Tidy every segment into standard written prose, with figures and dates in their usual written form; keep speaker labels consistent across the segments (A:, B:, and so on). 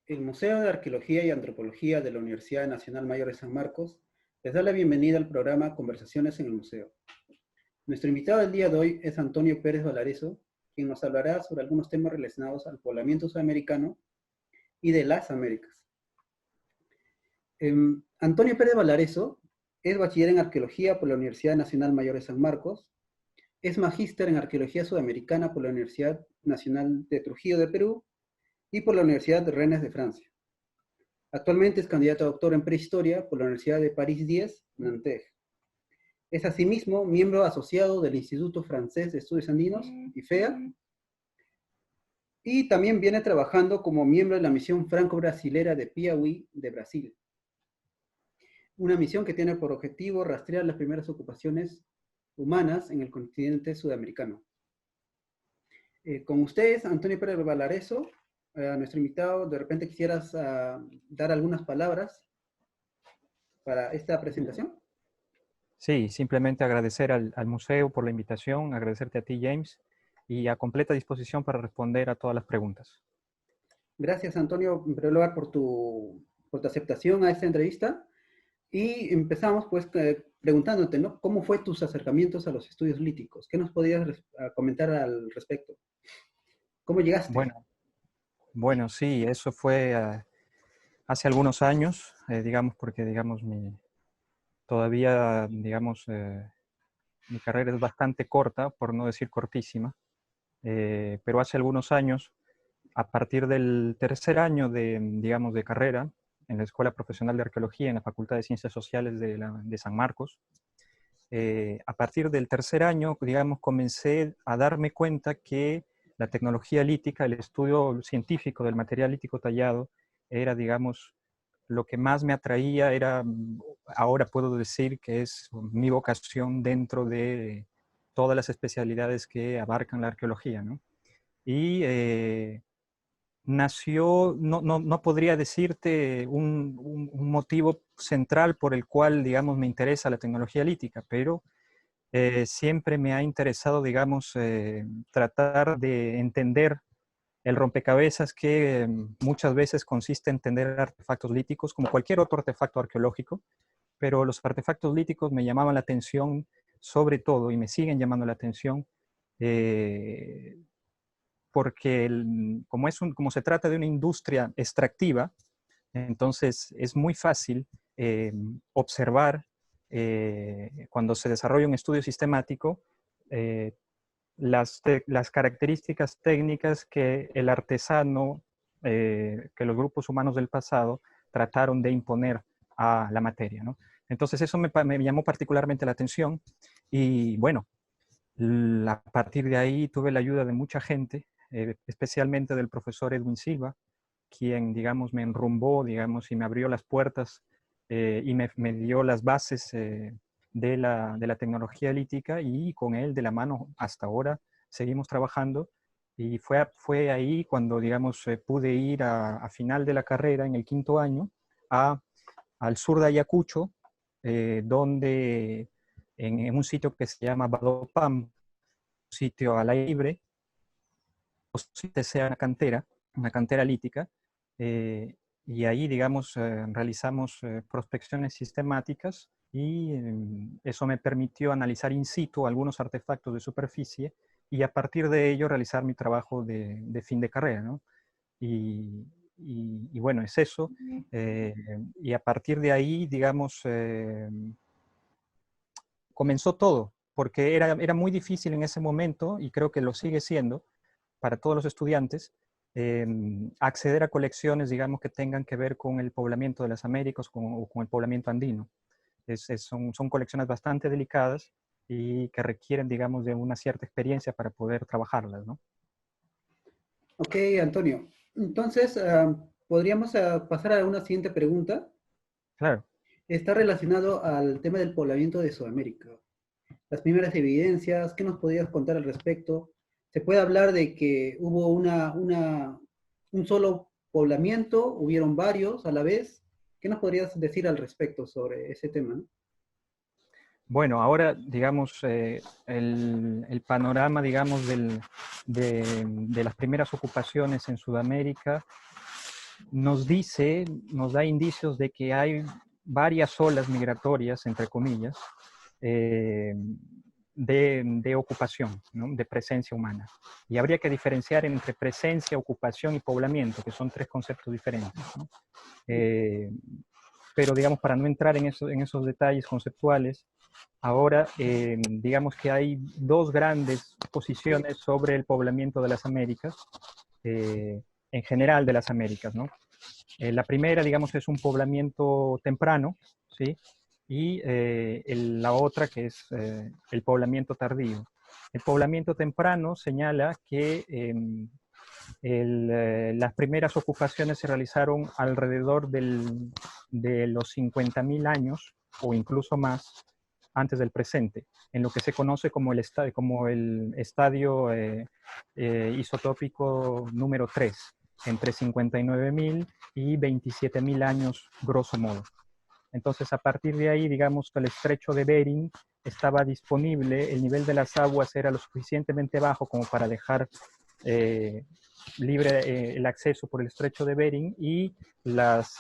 A: El Museo de Arqueología y Antropología de la Universidad Nacional Mayor de San Marcos les da la bienvenida al programa Conversaciones en el Museo. Nuestro invitado del día de hoy es Antonio Pérez Valareso, quien nos hablará sobre algunos temas relacionados al poblamiento sudamericano y de las Américas. Antonio Pérez Valareso es bachiller en Arqueología por la Universidad Nacional Mayor de San Marcos, es magíster en Arqueología Sudamericana por la Universidad Nacional de Trujillo de Perú y por la Universidad de Rennes de Francia. Actualmente es candidato a doctor en prehistoria por la Universidad de París 10, Nanterre. Es asimismo miembro asociado del Instituto Francés de Estudios Andinos, IFEA, y también viene trabajando como miembro de la misión franco-brasilera de Piauí de Brasil. Una misión que tiene por objetivo rastrear las primeras ocupaciones humanas en el continente sudamericano. Con ustedes, Antonio Pérez Valareso, nuestro invitado, de repente quisieras dar algunas palabras para esta presentación.
B: Sí, simplemente agradecer al museo por la invitación, agradecerte a ti, James, y a completa disposición para responder a todas las preguntas.
A: Gracias, Antonio, en primer lugar, por tu aceptación a esta entrevista. Y empezamos, pues, preguntándote, ¿no? ¿Cómo fue tus acercamientos a los estudios líticos? ¿Qué nos podías comentar al respecto? ¿Cómo llegaste?
B: Bueno, sí, eso fue hace algunos años, digamos, porque, digamos, todavía, digamos, mi carrera es bastante corta, por no decir cortísima, pero hace algunos años, a partir del tercer año digamos, de carrera, en la Escuela Profesional de Arqueología, en la Facultad de Ciencias Sociales de San Marcos, a partir del tercer año, digamos, comencé a darme cuenta que la tecnología lítica, el estudio científico del material lítico tallado, era, digamos, lo que más me atraía, ahora puedo decir que es mi vocación dentro de todas las especialidades que abarcan la arqueología, ¿no? Y nació, no podría decirte un motivo central por el cual, digamos, me interesa la tecnología lítica, pero siempre me ha interesado, digamos, tratar de entender el rompecabezas que muchas veces consiste en entender artefactos líticos, como cualquier otro artefacto arqueológico, pero los artefactos líticos me llamaban la atención sobre todo, y me siguen llamando la atención, porque como se trata de una industria extractiva, entonces es muy fácil observar cuando se desarrolla un estudio sistemático eh, las características técnicas que el artesano, que los grupos humanos del pasado trataron de imponer a la materia, ¿no? Entonces eso me llamó particularmente la atención y bueno, a partir de ahí tuve la ayuda de mucha gente, especialmente del profesor Edwin Silva, quien, digamos, me enrumbó, digamos, y me abrió las puertas y me dio las bases de la tecnología lítica, y con él de la mano hasta ahora seguimos trabajando. Y fue ahí cuando, digamos, pude ir a final de la carrera, en el quinto año, al sur de Ayacucho, donde en un sitio que se llama Badopam, un sitio al aire libre, sea una cantera lítica, y ahí, digamos, realizamos prospecciones sistemáticas y eso me permitió analizar in situ algunos artefactos de superficie y a partir de ello realizar mi trabajo de fin de carrera, ¿no? Y bueno, es eso. Y a partir de ahí, digamos, comenzó todo, porque era muy difícil en ese momento, y creo que lo sigue siendo, para todos los estudiantes, acceder a colecciones, digamos, que tengan que ver con el poblamiento de las Américas o con el poblamiento andino. Son colecciones bastante delicadas y que requieren, digamos, de una cierta experiencia para poder trabajarlas, ¿no?
A: Ok, Antonio. Entonces, podríamos pasar a una siguiente pregunta.
B: Claro.
A: Está relacionado al tema del poblamiento de Sudamérica. Las primeras evidencias, ¿qué nos podrías contar al respecto? ¿Se puede hablar de que hubo un solo poblamiento, hubieron varios a la vez? ¿Qué nos podrías decir al respecto sobre ese tema, ¿no?
B: Bueno, ahora, digamos, el panorama, digamos, de las primeras ocupaciones en Sudamérica nos da indicios de que hay varias olas migratorias, entre comillas, eh, de ocupación, ¿no? De presencia humana. Y habría que diferenciar entre presencia, ocupación y poblamiento, que son tres conceptos diferentes, ¿no? Pero digamos, para no entrar en esos detalles conceptuales, ahora digamos que hay dos grandes posiciones sobre el poblamiento de las Américas, en general de las Américas, ¿no? La primera, digamos, es un poblamiento temprano, ¿sí? Y la otra que es el poblamiento tardío. El poblamiento temprano señala que las primeras ocupaciones se realizaron alrededor de los 50.000 años o incluso más antes del presente, en lo que se conoce como el estadio isotópico número 3, entre 59.000 y 27.000 años, grosso modo. Entonces, a partir de ahí, digamos que el estrecho de Bering estaba disponible, el nivel de las aguas era lo suficientemente bajo como para dejar libre el acceso por el estrecho de Bering, y las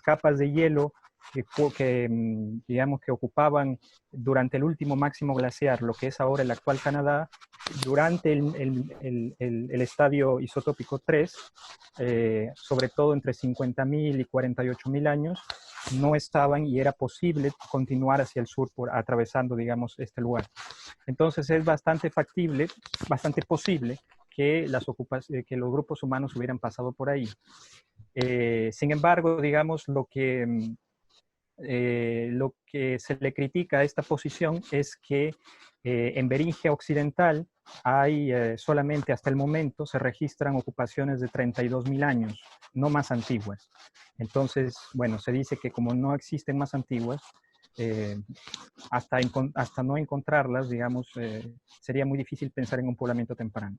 B: capas de hielo digamos que ocupaban durante el último máximo glaciar, lo que es ahora el actual Canadá, durante el estadio isotópico 3, sobre todo entre 50.000 y 48.000 años, no estaban y era posible continuar hacia el sur atravesando, digamos, este lugar. Entonces es bastante factible, bastante posible que que los grupos humanos hubieran pasado por ahí. Sin embargo, digamos, lo que se le critica a esta posición es que en Beringia Occidental hay solamente hasta el momento se registran ocupaciones de 32.000 años, no más antiguas. Entonces, bueno, se dice que como no existen más antiguas, eh, hasta no encontrarlas, digamos, sería muy difícil pensar en un poblamiento temprano.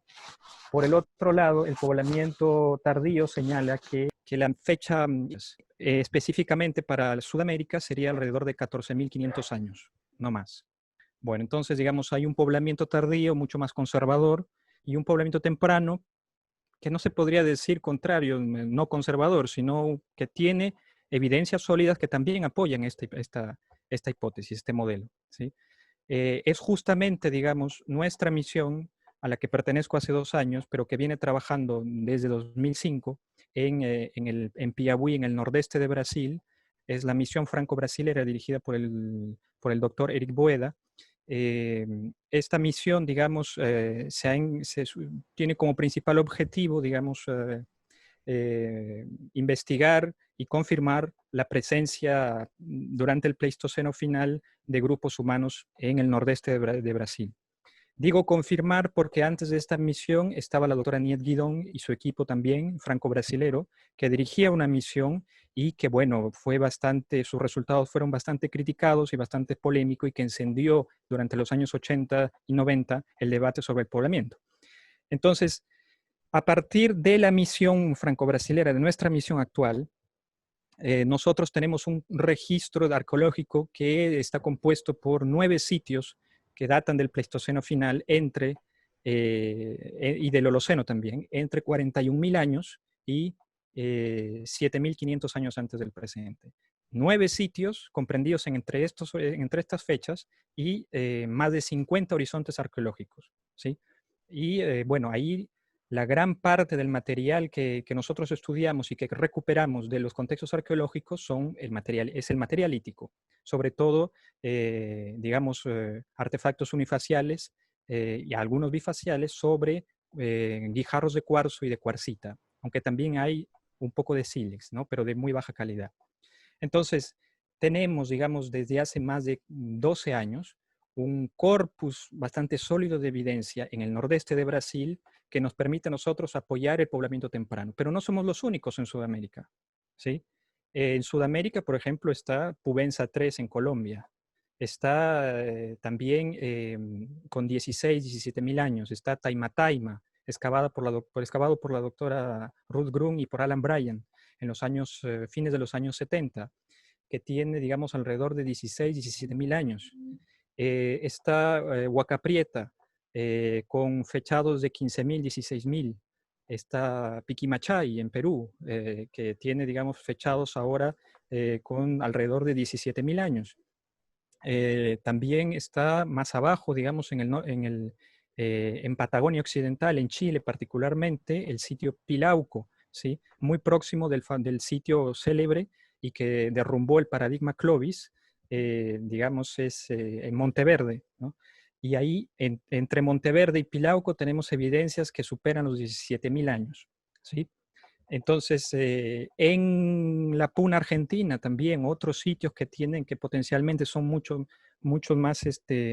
B: Por el otro lado, el poblamiento tardío señala que la fecha específicamente para Sudamérica sería alrededor de 14.500 años, no más. Bueno, entonces, digamos, hay un poblamiento tardío mucho más conservador y un poblamiento temprano que no se podría decir contrario, no conservador, sino que tiene evidencias sólidas que también apoyan esta hipótesis, este modelo, ¿sí? Es justamente, digamos, nuestra misión a la que pertenezco hace 2 años, pero que viene trabajando desde 2005 en Piauí, en el nordeste de Brasil. Es la misión franco-brasilera dirigida por el doctor Eric Boeda. Esta misión, digamos, tiene como principal objetivo, digamos, investigar y confirmar la presencia durante el Pleistoceno final de grupos humanos en el nordeste de Brasil. Digo confirmar porque antes de esta misión estaba la doctora Niet Guidon y su equipo también, franco-brasilero, que dirigía una misión y que, bueno, sus resultados fueron bastante criticados y bastante polémicos, y que encendió durante los años 80 y 90 el debate sobre el poblamiento. Entonces, a partir de la misión franco-brasilera, de nuestra misión actual, nosotros tenemos un registro arqueológico que está compuesto por 9 sitios que datan del Pleistoceno final y del Holoceno también, entre 41.000 años y 7.500 años antes del presente. 9 sitios comprendidos entre estas fechas y más de 50 horizontes arqueológicos, ¿sí? Y bueno, ahí la gran parte del material que nosotros estudiamos y que recuperamos de los contextos arqueológicos es el material lítico, sobre todo, digamos, artefactos unifaciales y algunos bifaciales sobre guijarros de cuarzo y de cuarcita, aunque también hay un poco de sílex, ¿no? Pero de muy baja calidad. Entonces, tenemos, digamos, desde hace más de 12 años, un corpus bastante sólido de evidencia en el nordeste de Brasil que nos permite a nosotros apoyar el poblamiento temprano. Pero no somos los únicos en Sudamérica, ¿sí? En Sudamérica, por ejemplo, está Pubenza 3 en Colombia. Está también con 16, 17.000 años. Está Taima, excavado por la doctora Ruth Grun y por Alan Bryan en los fines de los años 70, que tiene, digamos, alrededor de 16, 17.000 años. Está Huaca Prieta, con fechados de 15.000, 16.000. está Piquimachay en Perú, que tiene, digamos, fechados ahora con alrededor de 17.000 años. También está más abajo, digamos, en Patagonia Occidental, en Chile particularmente, el sitio Pilauco, ¿sí? Muy próximo del sitio célebre y que derrumbó el paradigma Clovis, digamos, es en Monteverde, ¿no? Y ahí, entre Monteverde y Pilauco, tenemos evidencias que superan los 17.000 años, ¿sí? Entonces, en la Puna Argentina también, otros sitios que tienen, que potencialmente son mucho más,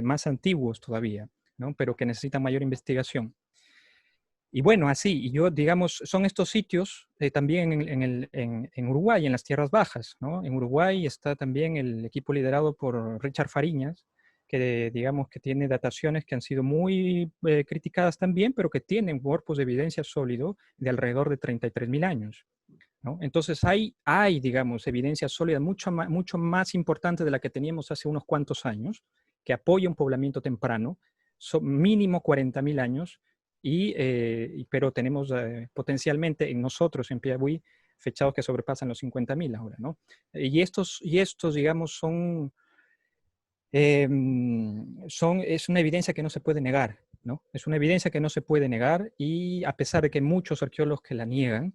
B: más antiguos todavía, ¿no? Pero que necesitan mayor investigación. Y bueno, así, y yo, digamos, son estos sitios también en Uruguay, en las tierras bajas, ¿no? En Uruguay está también el equipo liderado por Richard Fariñas, que digamos que tiene dataciones que han sido muy criticadas también, pero que tienen cuerpos de evidencia sólido de alrededor de 33.000 años, ¿no? Entonces hay, digamos, evidencia sólida mucho más importante de la que teníamos hace unos cuantos años, que apoya un poblamiento temprano, mínimo 40.000 años, pero tenemos potencialmente en nosotros, en Piauí, fechados que sobrepasan los 50.000 ahora, ¿no? Y estos, digamos, es una evidencia que no se puede negar, ¿no? Es una evidencia que no se puede negar y a pesar de que hay muchos arqueólogos que la niegan,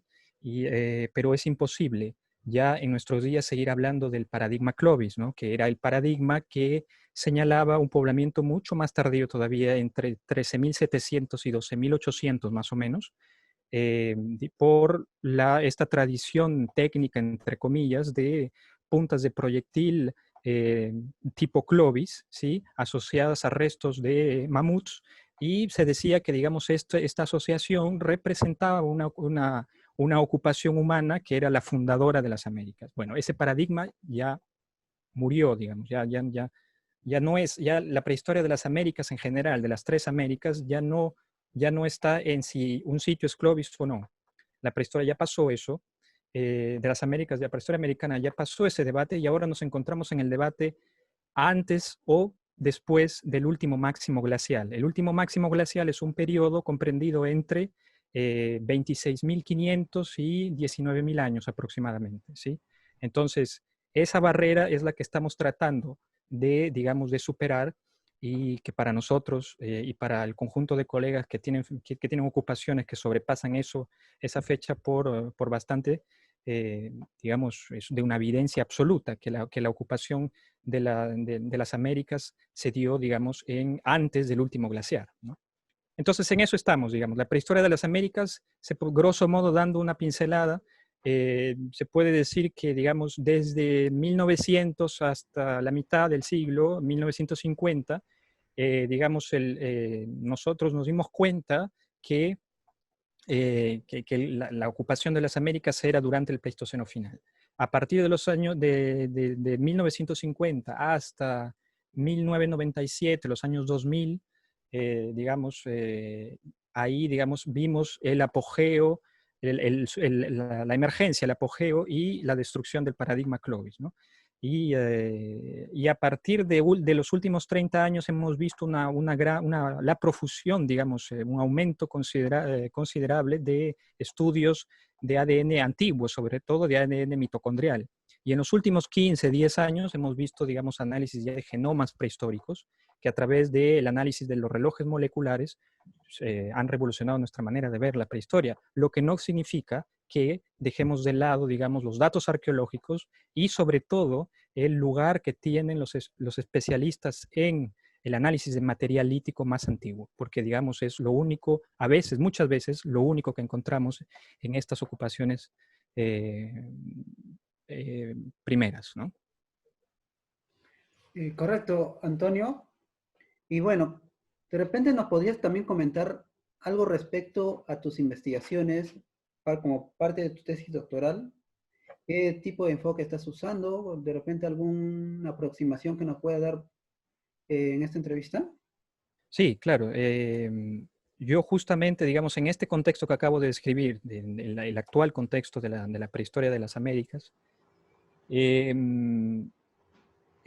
B: pero es imposible ya en nuestros días seguir hablando del paradigma Clovis, ¿no? Que era el paradigma que señalaba un poblamiento mucho más tardío todavía, entre 13.700 y 12.800 más o menos, por esta tradición técnica, entre comillas, de puntas de proyectil eh, tipo Clovis, ¿sí? Asociadas a restos de mamuts, y se decía que, digamos, esta asociación representaba una ocupación humana que era la fundadora de las Américas. Bueno, ese paradigma ya murió, digamos, ya no es, ya la prehistoria de las Américas en general, de las tres Américas, ya no está en si un sitio es Clovis o no. La prehistoria ya pasó eso, de las Américas, de la prehistoria americana ya pasó ese debate y ahora nos encontramos en el debate antes o después del último máximo glacial. El último máximo glacial es un periodo comprendido entre 26.500 y 19.000 años aproximadamente, ¿sí? Entonces, esa barrera es la que estamos tratando de, digamos, de superar y que para nosotros y para el conjunto de colegas que tienen ocupaciones que sobrepasan esa fecha por bastante, digamos, es de una evidencia absoluta que la ocupación de las Américas se dio, digamos, antes del último glaciar, ¿no? Entonces, en eso estamos, digamos. La prehistoria de las Américas, grosso modo, dando una pincelada, se puede decir que, digamos, desde 1900 hasta la mitad del siglo, 1950, digamos, nosotros nos dimos cuenta que la ocupación de las Américas era durante el Pleistoceno final. A partir de los años de 1950 hasta 1997, los años 2000, digamos, ahí, digamos, vimos el apogeo, la emergencia, el apogeo y la destrucción del paradigma Clovis, ¿no? Y a partir de los últimos 30 años hemos visto la profusión, digamos, un aumento considerable de estudios de ADN antiguo, sobre todo de ADN mitocondrial. Y en los últimos 15, 10 años hemos visto, digamos, análisis ya de genomas prehistóricos que a través del análisis de los relojes moleculares han revolucionado nuestra manera de ver la prehistoria, lo que no significa que dejemos de lado, digamos, los datos arqueológicos y sobre todo el lugar que tienen los especialistas en el análisis de material lítico más antiguo, porque digamos es lo único, muchas veces, lo único que encontramos en estas ocupaciones eh, primeras, ¿no?
A: Correcto, Antonio. Y bueno, de repente nos podrías también comentar algo respecto a tus investigaciones como parte de tu tesis doctoral. ¿Qué tipo de enfoque estás usando? De repente alguna aproximación que nos pueda dar en esta entrevista.
B: Sí, claro. Yo justamente, digamos, en este contexto que acabo de describir, el actual contexto de la prehistoria de las Américas,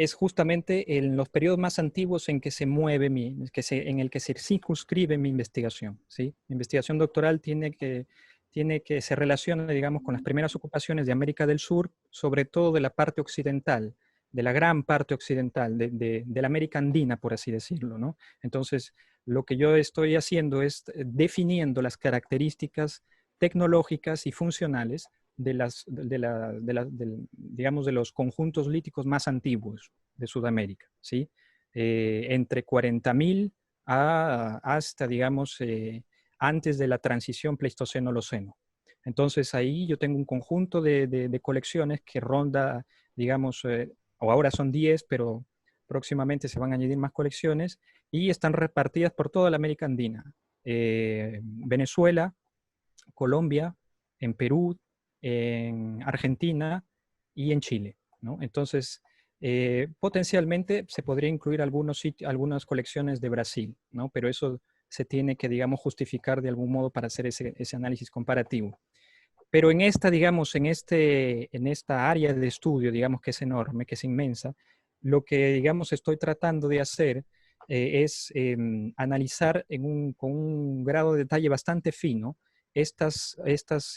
B: es justamente en los periodos más antiguos en que se mueve en el que se circunscribe mi investigación, ¿sí? Mi investigación doctoral se relaciona, digamos, con las primeras ocupaciones de América del Sur, sobre todo de la parte occidental, de la gran parte occidental, de la América andina, por así decirlo, ¿no? Entonces, lo que yo estoy haciendo es definiendo las características tecnológicas y funcionales digamos, de los conjuntos líticos más antiguos de Sudamérica, ¿sí? Entre 40.000 hasta, digamos, antes de la transición Pleistoceno-Holoceno. Entonces ahí yo tengo un conjunto de colecciones que ronda, digamos, o ahora son 10, pero próximamente se van a añadir más colecciones y están repartidas por toda la América Andina. Venezuela, Colombia, en Perú, en Argentina y en Chile, ¿no? Entonces, potencialmente se podría incluir algunas colecciones de Brasil, ¿no? Pero eso se tiene que, digamos, justificar de algún modo para hacer ese análisis comparativo. Pero en esta, digamos, en esta área de estudio, digamos, que es enorme, que es inmensa, lo que, digamos, estoy tratando de hacer es analizar con un grado de detalle bastante fino estas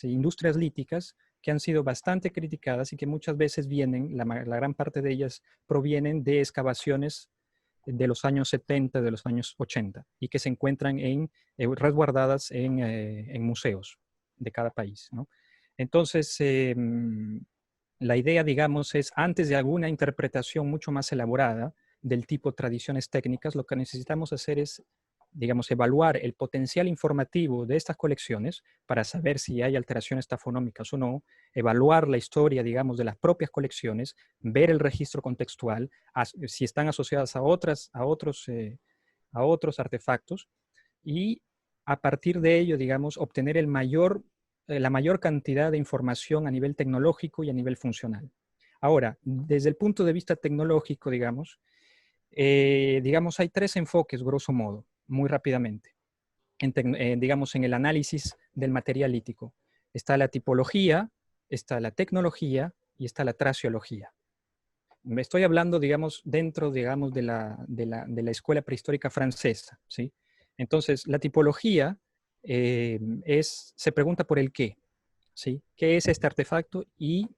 B: industrias líticas que han sido bastante criticadas y que muchas veces la gran parte de ellas provienen de excavaciones de los años 70, de los años 80, y que se encuentran resguardadas en museos de cada país, ¿no? Entonces, la idea, digamos, es antes de alguna interpretación mucho más elaborada del tipo tradiciones técnicas, lo que necesitamos hacer es, digamos, evaluar el potencial informativo de estas colecciones para saber si hay alteraciones tafonómicas o no, evaluar la historia, digamos, de las propias colecciones, ver el registro contextual, si están asociadas a otros artefactos y a partir de ello, digamos, obtener la mayor cantidad de información a nivel tecnológico y a nivel funcional. Ahora, desde el punto de vista tecnológico, digamos, hay tres enfoques, grosso modo, muy rápidamente, digamos, en el análisis del material lítico. Está la tipología, está la tecnología y está la traciología. Me estoy hablando, digamos, dentro, digamos, de la escuela prehistórica francesa, ¿sí? Entonces, la tipología se pregunta por el qué, ¿sí? ¿Qué es este artefacto? Y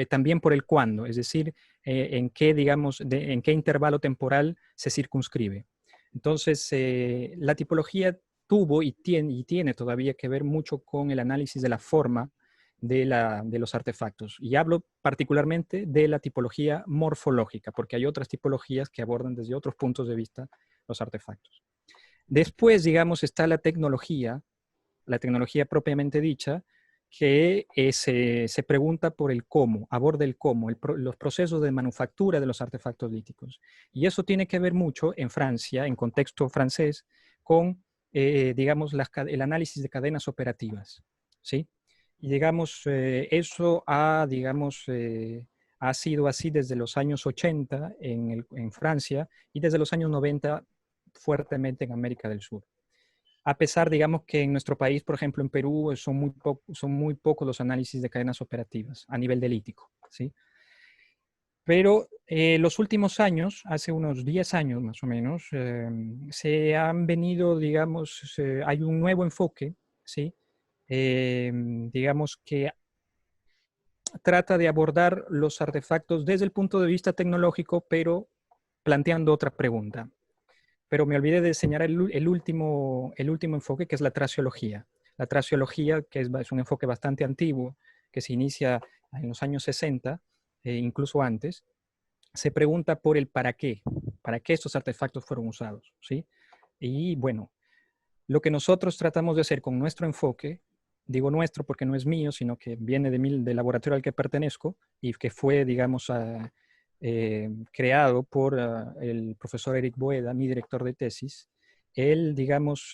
B: también por el cuándo, es decir, en qué, digamos, en qué intervalo temporal se circunscribe. Entonces, la tipología tuvo y tiene todavía que ver mucho con el análisis de la forma de los artefactos. Y hablo particularmente de la tipología morfológica, porque hay otras tipologías que abordan desde otros puntos de vista los artefactos. Después, digamos, está la tecnología propiamente dicha, que se pregunta por el cómo, aborda el cómo, los procesos de manufactura de los artefactos líticos. Y eso tiene que ver mucho en Francia, en contexto francés, con, digamos, el análisis de cadenas operativas, ¿sí? Y digamos, eso ha sido así desde los años 80 en Francia y desde los años 90 fuertemente en América del Sur. A pesar, digamos, que en nuestro país, por ejemplo, en Perú, son muy pocos los análisis de cadenas operativas a nivel de lítico, ¿sí? Pero los últimos años, hace unos 10 años más o menos, se han venido, digamos, hay un nuevo enfoque, ¿sí? Digamos que trata de abordar los artefactos desde el punto de vista tecnológico, pero planteando otra pregunta. Pero me olvidé de señalar el último enfoque, que es la traciología. La traciología, que es un enfoque bastante antiguo, que se inicia en los años 60, incluso antes, se pregunta por el para qué estos artefactos fueron usados, ¿sí? Y bueno, lo que nosotros tratamos de hacer con nuestro enfoque, digo nuestro porque no es mío, sino que viene del laboratorio al que pertenezco y que fue, digamos, creado por el profesor Eric Boeda, mi director de tesis. Él, digamos,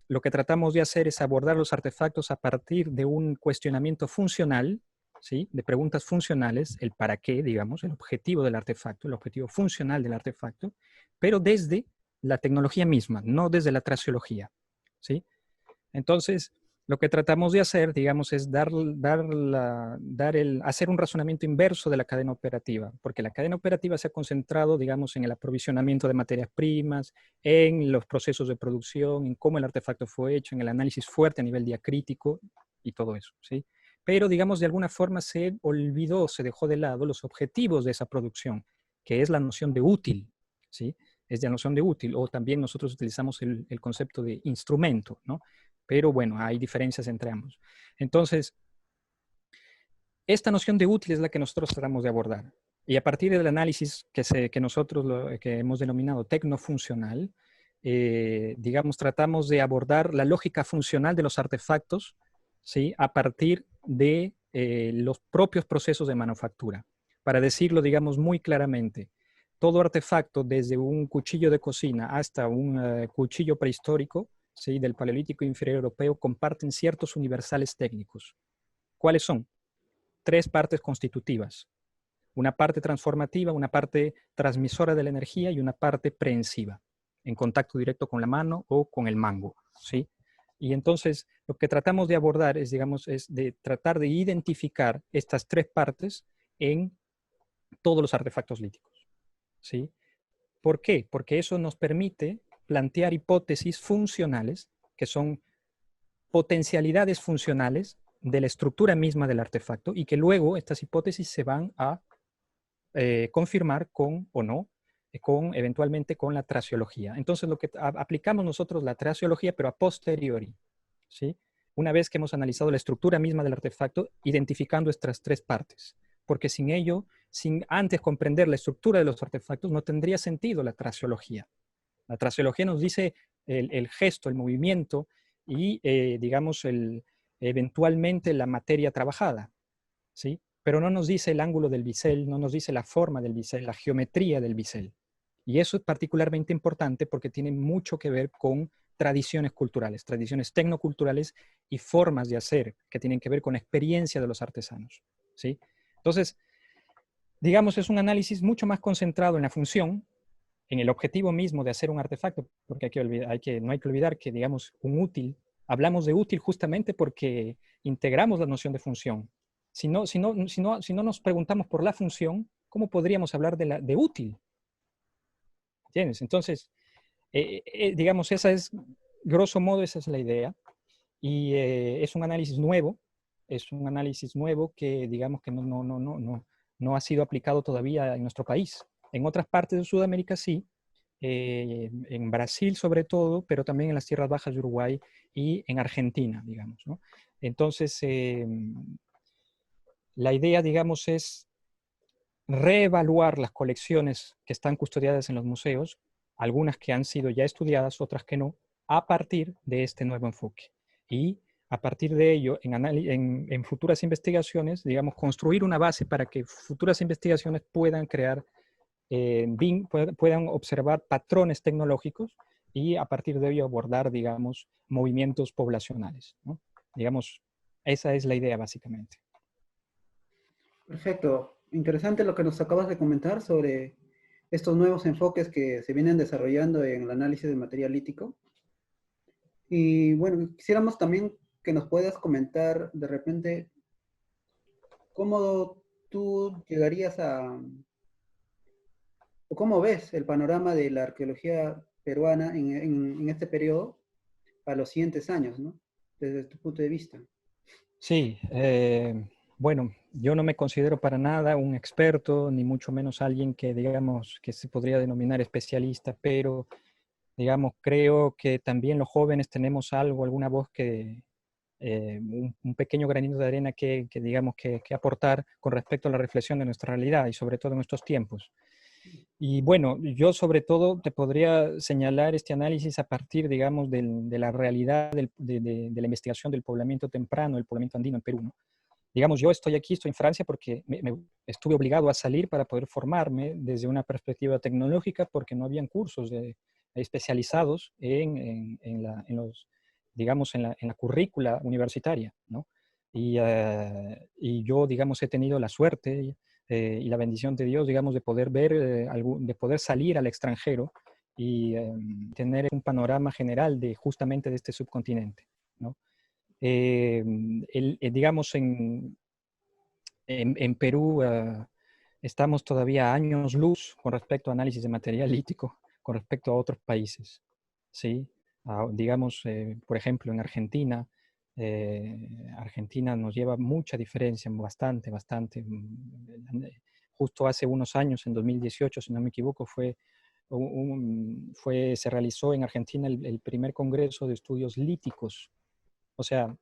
B: lo que tratamos de hacer es abordar los artefactos a partir de un cuestionamiento funcional, ¿sí? De preguntas funcionales, el para qué, digamos, el objetivo del artefacto, el objetivo funcional del artefacto, pero desde la tecnología misma, no desde la traciología, ¿sí? Entonces, lo que tratamos de hacer, digamos, es hacer un razonamiento inverso de la cadena operativa, porque la cadena operativa se ha concentrado, digamos, en el aprovisionamiento de materias primas, en los procesos de producción, en cómo el artefacto fue hecho, en el análisis fuerte a nivel diacrítico y todo eso, ¿sí? Pero, digamos, de alguna forma se olvidó, se dejó de lado los objetivos de esa producción, que es la noción de útil, ¿sí? Es la noción de útil, o también nosotros utilizamos el concepto de instrumento, ¿no? Pero bueno, hay diferencias entre ambos. Entonces, esta noción de útil es la que nosotros tratamos de abordar. Y a partir del análisis que nosotros que hemos denominado tecnofuncional, digamos, tratamos de abordar la lógica funcional de los artefactos, ¿sí? A partir de los propios procesos de manufactura. Para decirlo, digamos, muy claramente, todo artefacto, desde un cuchillo de cocina hasta un cuchillo prehistórico, ¿sí? Del Paleolítico Inferior Europeo, comparten ciertos universales técnicos. ¿Cuáles son? Tres partes constitutivas. Una parte transformativa, una parte transmisora de la energía y una parte prehensiva, en contacto directo con la mano o con el mango, ¿sí? Y entonces lo que tratamos de abordar es, digamos, es de tratar de identificar estas tres partes en todos los artefactos líticos, ¿sí? ¿Por qué? Porque eso nos permite plantear hipótesis funcionales, que son potencialidades funcionales de la estructura misma del artefacto, y que luego estas hipótesis se van a confirmar con o no, eventualmente con la traciología. Entonces, lo que aplicamos nosotros la traciología, pero a posteriori, ¿sí? Una vez que hemos analizado la estructura misma del artefacto, identificando estas tres partes. Porque sin ello, sin antes comprender la estructura de los artefactos, no tendría sentido la traciología. La traciología nos dice el gesto, el movimiento y, digamos, eventualmente la materia trabajada, ¿sí? Pero no nos dice el ángulo del bisel, no nos dice la forma del bisel, la geometría del bisel. Y eso es particularmente importante porque tiene mucho que ver con tradiciones culturales, tradiciones tecnoculturales y formas de hacer que tienen que ver con experiencia de los artesanos, ¿sí? Entonces, digamos, es un análisis mucho más concentrado en la función, en el objetivo mismo de hacer un artefacto, porque no hay que olvidar que, digamos, un útil, hablamos de útil justamente porque integramos la noción de función. Si no nos preguntamos por la función, ¿cómo podríamos hablar de útil? ¿Entiendes? Entonces, digamos, grosso modo, esa es la idea. Y es un análisis nuevo que, digamos, que no ha sido aplicado todavía en nuestro país. En otras partes de Sudamérica sí, en Brasil sobre todo, pero también en las tierras bajas de Uruguay y en Argentina, digamos, ¿no? Entonces, la idea, digamos, es reevaluar las colecciones que están custodiadas en los museos, algunas que han sido ya estudiadas, otras que no, a partir de este nuevo enfoque. Y a partir de ello, en futuras investigaciones, digamos, construir una base para que futuras investigaciones puedan crear, puedan observar patrones tecnológicos y a partir de ello abordar, digamos, movimientos poblacionales, ¿no? Digamos, esa es la idea básicamente.
A: Perfecto. Interesante lo que nos acabas de comentar sobre estos nuevos enfoques que se vienen desarrollando en el análisis del material lítico. Y bueno, quisiéramos también que nos puedas comentar de repente cómo tú llegarías o cómo ves el panorama de la arqueología peruana en este periodo a los siguientes años, ¿no? Desde tu punto de vista.
B: Sí, bueno, yo no me considero para nada un experto, ni mucho menos alguien que, digamos, que se podría denominar especialista, pero, digamos, creo que también los jóvenes tenemos algo, alguna voz un pequeño granito de arena digamos, que aportar con respecto a la reflexión de nuestra realidad y sobre todo en estos tiempos. Y bueno, yo sobre todo te podría señalar este análisis a partir, digamos, de la realidad de la investigación del poblamiento temprano, el poblamiento andino en Perú, ¿no? Digamos, yo estoy aquí, estoy en Francia porque estuve obligado a salir para poder formarme desde una perspectiva tecnológica porque no habían cursos especializados digamos, en la currícula universitaria, ¿no? Y yo, digamos, he tenido la suerte y la bendición de Dios, digamos, de poder ver, de poder salir al extranjero y tener un panorama general justamente de este subcontinente, ¿no? digamos, en Perú estamos todavía a años luz con respecto a análisis de material lítico, con respecto a otros países, ¿sí? Digamos, por ejemplo, en Argentina, Argentina nos lleva mucha diferencia, bastante, bastante. Justo hace unos años, en 2018, si no me equivoco, se realizó en Argentina el primer congreso de estudios líticos. O sea,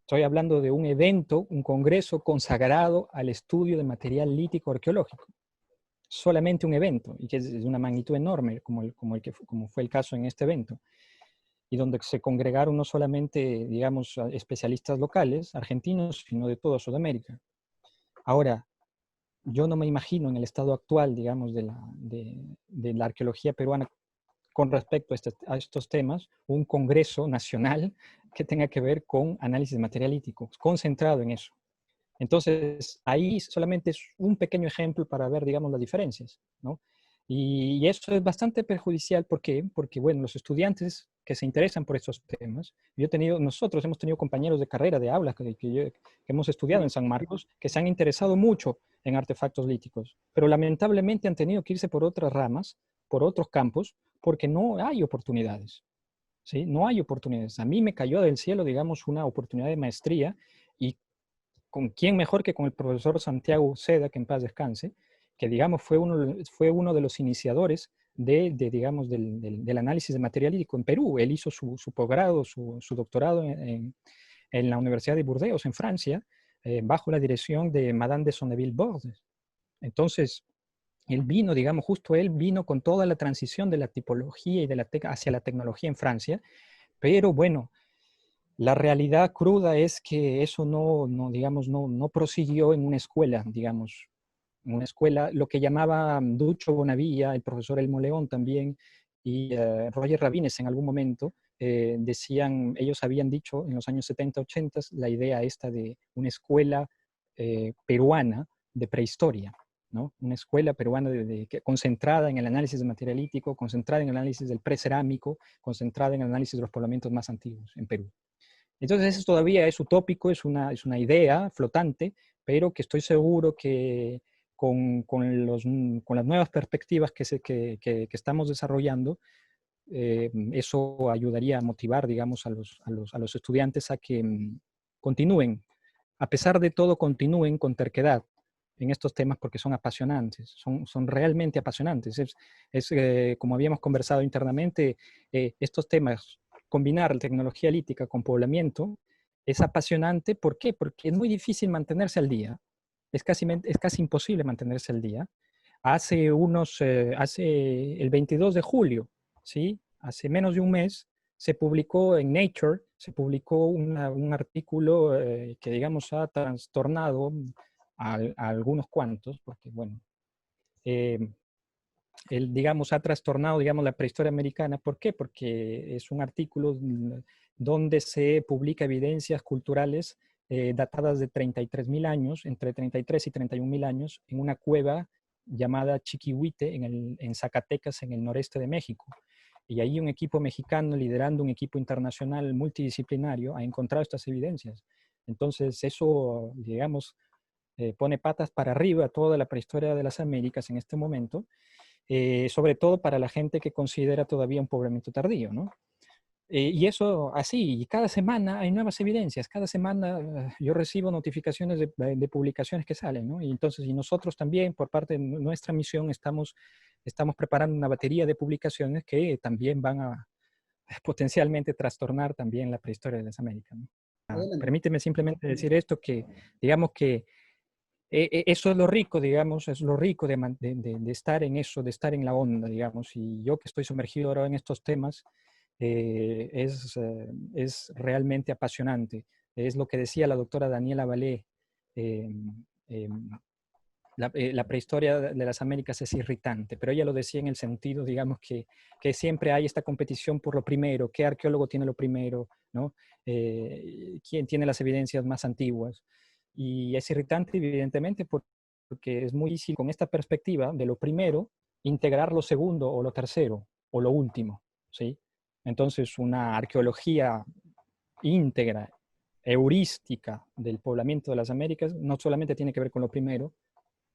B: estoy hablando de un evento, un congreso consagrado al estudio de material lítico arqueológico. Solamente un evento, y que es de una magnitud enorme, como fue el caso en este evento, y donde se congregaron no solamente, digamos, especialistas locales, argentinos, sino de toda Sudamérica. Ahora, yo no me imagino en el estado actual, digamos, de la arqueología peruana con respecto a estos temas, un congreso nacional que tenga que ver con análisis de material lítico, concentrado en eso. Entonces, ahí solamente es un pequeño ejemplo para ver, digamos, las diferencias, ¿no? Y eso es bastante perjudicial. ¿Por qué? Porque, bueno, los estudiantes que se interesan por estos temas, nosotros hemos tenido compañeros de carrera, de aula, que hemos estudiado en San Marcos, que se han interesado mucho en artefactos líticos, pero lamentablemente han tenido que irse por otras ramas, por otros campos, porque no hay oportunidades, ¿sí? No hay oportunidades. A mí me cayó del cielo, digamos, una oportunidad de maestría, y ¿con quién mejor que con el profesor Santiago Seda, que en paz descanse, que digamos fue uno de los iniciadores digamos, del análisis de material lítico en Perú? Él hizo su posgrado, su doctorado en la Universidad de Burdeos, en Francia, bajo la dirección de Madame de Sonneville-Bordes. Entonces, él vino con toda la transición de la tipología y hacia la tecnología en Francia, pero bueno, la realidad cruda es que eso digamos, no prosiguió en una escuela, digamos, una escuela, lo que llamaba Ducho Bonavilla, el profesor Elmo León también, y Roger Rabines en algún momento, ellos habían dicho en los años 70, 80, la idea esta de una escuela peruana de prehistoria, ¿no? Una escuela peruana concentrada en el análisis de material lítico, concentrada en el análisis del precerámico, concentrada en el análisis de los poblamientos más antiguos en Perú. Entonces eso todavía es utópico, es una idea flotante, pero que estoy seguro que con las nuevas perspectivas que estamos desarrollando, eso ayudaría a motivar, digamos, a los estudiantes a que continúen, a pesar de todo, continúen con terquedad en estos temas, porque son apasionantes, son realmente apasionantes. Como habíamos conversado internamente, estos temas, combinar tecnología lítica con poblamiento, es apasionante. ¿Por qué? Porque es muy difícil mantenerse al día. Es casi imposible mantenerse al día. Hace el 22 de julio, ¿sí? Hace menos de un mes, se publicó en Nature, se publicó un artículo que, digamos, ha trastornado a algunos cuantos, porque, bueno, eh, digamos, ha trastornado, digamos, la prehistoria americana. ¿Por qué? Porque es un artículo donde se publica evidencias culturales datadas de 33.000 años, entre 33 y 31.000 años, en una cueva llamada Chiquihuite, en Zacatecas, en el noreste de México. Y ahí un equipo mexicano, liderando un equipo internacional multidisciplinario, ha encontrado estas evidencias. Entonces, eso, digamos, pone patas para arriba toda la prehistoria de las Américas en este momento, sobre todo para la gente que considera todavía un poblamiento tardío, ¿no? Y eso así, y cada semana hay nuevas evidencias, cada semana yo recibo notificaciones de publicaciones que salen, ¿no? Y entonces, y nosotros también, por parte de nuestra misión, estamos preparando una batería de publicaciones que también van a potencialmente trastornar también la prehistoria de las Américas, ¿no? Permíteme simplemente decir esto, que digamos que eso es lo rico, digamos, es lo rico de estar en eso, de estar en la onda, digamos, y yo que estoy sumergido ahora en estos temas, es realmente apasionante. Es lo que decía la doctora Daniela Vallée, eh, eh, la prehistoria de las Américas es irritante, pero ella lo decía en el sentido, digamos, que siempre hay esta competición por lo primero, qué arqueólogo tiene lo primero, ¿no? ¿Quién tiene las evidencias más antiguas? Y es irritante, evidentemente, porque es muy difícil con esta perspectiva de lo primero integrar lo segundo o lo tercero o lo último, ¿sí? Entonces, una arqueología íntegra heurística del poblamiento de las Américas no solamente tiene que ver con lo primero,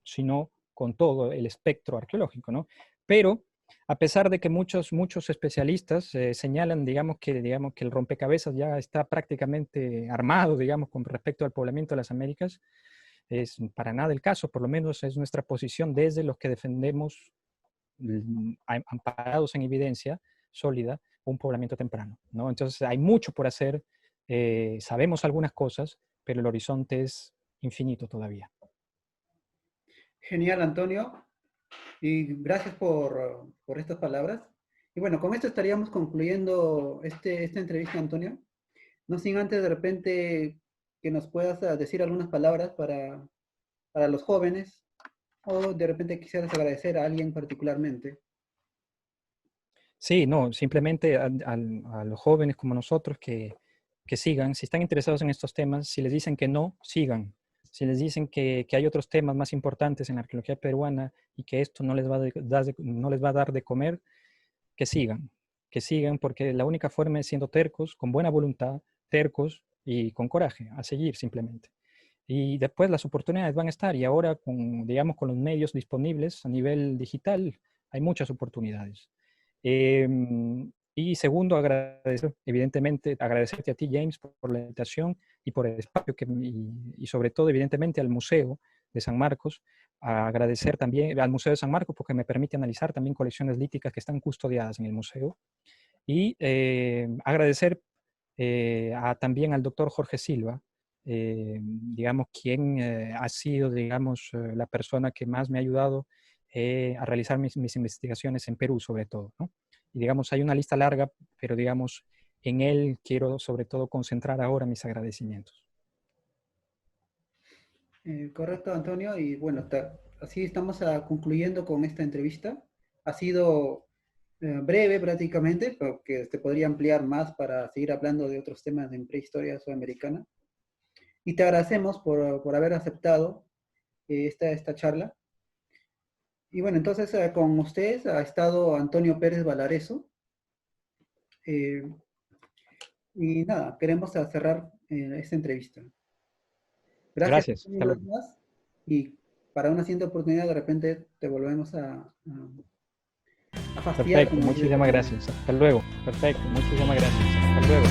B: sino con todo el espectro arqueológico, ¿no? Pero a pesar de que muchos especialistas señalan, digamos que el rompecabezas ya está prácticamente armado, digamos, con respecto al poblamiento de las Américas, es para nada el caso, por lo menos es nuestra posición desde los que defendemos, amparados en evidencia sólida, un poblamiento temprano, ¿no? Entonces hay mucho por hacer, sabemos algunas cosas, pero el horizonte es infinito todavía.
A: Genial, Antonio. Y gracias por estas palabras. Y bueno, con esto estaríamos concluyendo esta entrevista, Antonio. No sin antes de repente que nos puedas decir algunas palabras para los jóvenes, o de repente quisieras agradecer a alguien particularmente.
B: Sí, no, simplemente a los jóvenes como nosotros que sigan, si están interesados en estos temas, si les dicen que no, sigan. Si les dicen que hay otros temas más importantes en la arqueología peruana y que esto no les va no les va a dar de comer, que sigan, porque la única forma es siendo tercos, con buena voluntad, tercos y con coraje, a seguir simplemente. Y después las oportunidades van a estar, y ahora digamos, con los medios disponibles a nivel digital, hay muchas oportunidades. Y segundo, evidentemente, agradecerte a ti, James, por la invitación y por el espacio, y sobre todo, evidentemente, al Museo de San Marcos, a agradecer también al Museo de San Marcos porque me permite analizar también colecciones líticas que están custodiadas en el museo, y agradecer también al doctor Jorge Silva, digamos, quien ha sido, digamos, la persona que más me ha ayudado a realizar mis investigaciones en Perú, sobre todo, ¿no? Y digamos, hay una lista larga, pero digamos, en él quiero sobre todo concentrar ahora mis agradecimientos.
A: Correcto, Antonio. Y bueno, así estamos concluyendo con esta entrevista. Ha sido breve prácticamente, porque se podría ampliar más para seguir hablando de otros temas en prehistoria sudamericana. Y te agradecemos por haber aceptado esta charla. Y bueno, entonces con ustedes ha estado Antonio Pérez Valareso. Eh, y nada, queremos cerrar esta entrevista. Gracias
B: Gracias.
A: una vez más. Y para una siguiente oportunidad, de repente te volvemos a fastidiar
B: Perfecto,
A: con el
B: muchísimas
A: tema.
B: gracias. Hasta luego. Perfecto, muchísimas gracias. Hasta luego.